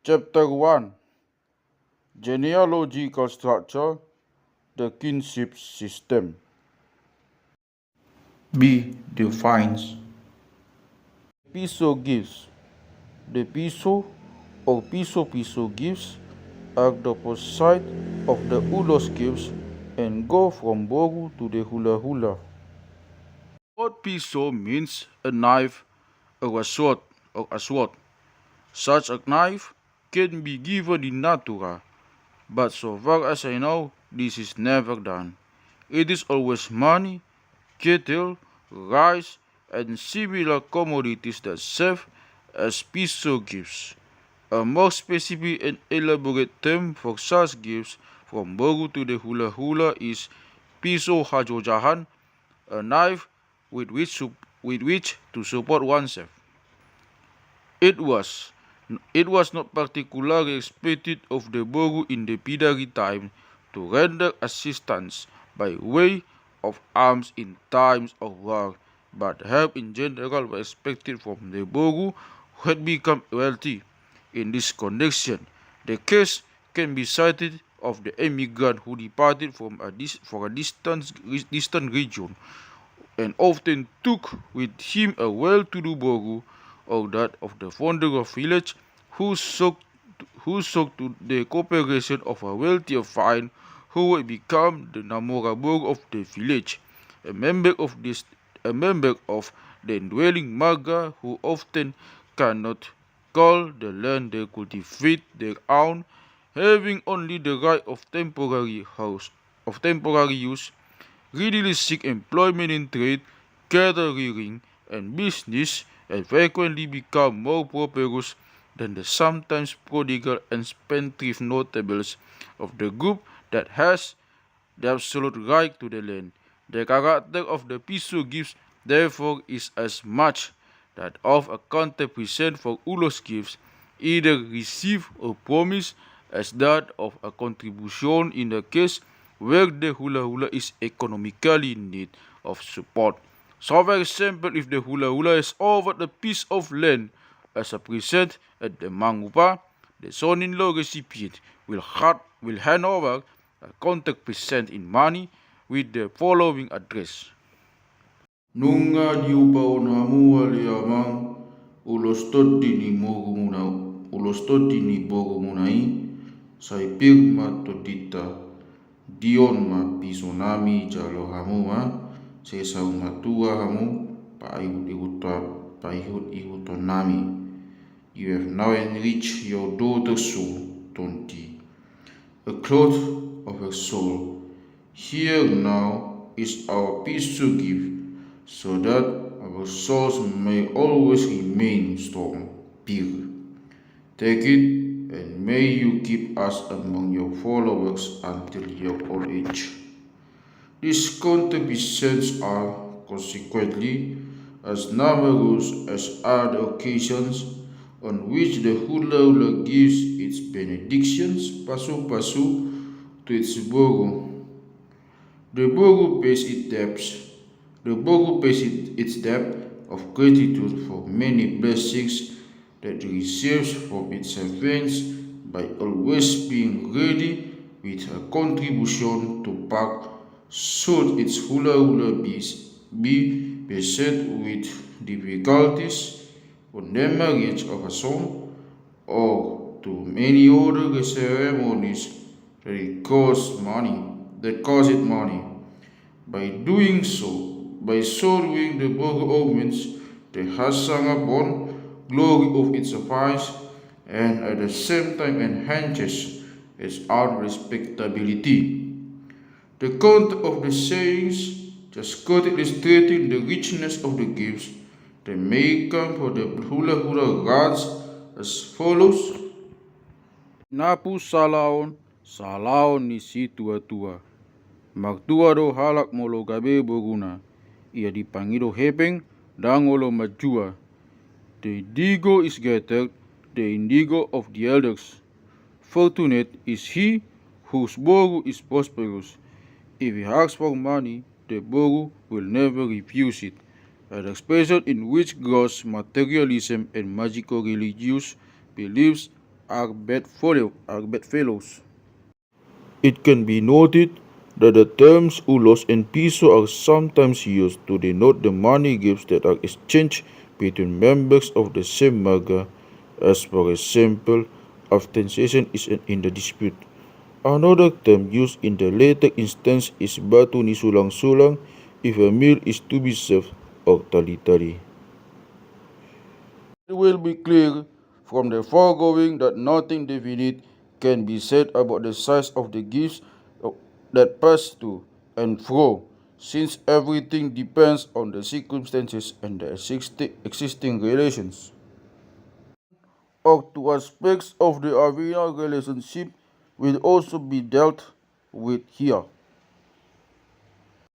Chapter 1. Genealogical structure, the kinship system. B. Defines. Piso Gifts. The Piso or Piso gifts are the opposite of the Ulos gifts and go from Boru to the Hula Hula. Word Piso means a knife or a sword Such a knife can be given in natura, but so far as I know, this is never done. It is always money, cattle, rice, and similar commodities that serve as Piso gifts. A more specific and elaborate term for such gifts from Boru to the Hula Hula is Piso Hajojahan, a knife with which to support oneself. It was not particularly expected of the Boru in the Pidari time to render assistance by way of arms in times of war, but help in general was expected from the Boru who had become wealthy. In this connection, the case can be cited of the emigrant who departed for a distant region and often took with him a well-to-do Boru, or that of the founder of village who sought to the cooperation of a wealthy Affine who would become the Namora Boru of the village, a member of the dwelling marga who often cannot call the land they cultivate their own, having only the right of temporary use, readily seek employment in trade, cattle rearing, and business, and frequently become more prosperous than the sometimes prodigal and spendthrift notables of the group that has the absolute right to the land. The character of the Piso gifts, therefore, is as much that of a counter-present for Ulos gifts, either received or promised, as that of a contribution in the case where the Hula Hula is economically in need of support. So, for example, if the Hula Hula is offered a piece of land as a present at the Mangupa, the son-in-law recipient will hand over a contact present in money with the following address. Nunga diupau namua liamang ulostotini bogumunai saipirma todita dion ma pisonami jalo hamuma sesau matua hamu paihut ihutonami. You have now enriched your daughter's soul, Tonti, a cloth of her soul. Here now is our Piso gift, so that our souls may always remain strong, pure. Take it, and may you keep us among your followers until your old age. These contributions are, consequently, as numerous as other occasions on which the Hula Hula gives its benedictions pasu to its Boru. The Boru pays its debt of gratitude for many blessings that it receives from its servants by always being ready with a contribution to pack should its Hula Hula be beset with difficulties on the marriage of a son or to many other ceremonies that cost it money. By doing so, by doing the Boru omens the Hasang upon glory of its Affines and at the same time enhances its own respectability. The content of the sayings just illustrating the richness of the gifts that may come for the Hula Hula gods as follows. Napu salaon ni si tua. Magtua do halak molo gabe boruna. Ia dipanggil hepeng dangolo majua. The indigo is gathered, the indigo of the elders. Fortunate is he whose Boru is prosperous. If he asks for money, the Boru will never refuse it. An expression in which gross materialism and magical religious beliefs are bedfellows. It can be noted that the terms ulos and piso are sometimes used to denote the money gifts that are exchanged between members of the same marga, as for example, abstention is in the dispute. Another term used in the later instance is batu ni sulang-sulang if a meal is to be served, or tali-tali. It will be clear from the foregoing that nothing definite can be said about the size of the gifts that pass to and fro, since everything depends on the circumstances and the existing relations. Or two aspects of the Avina relationship will also be dealt with here.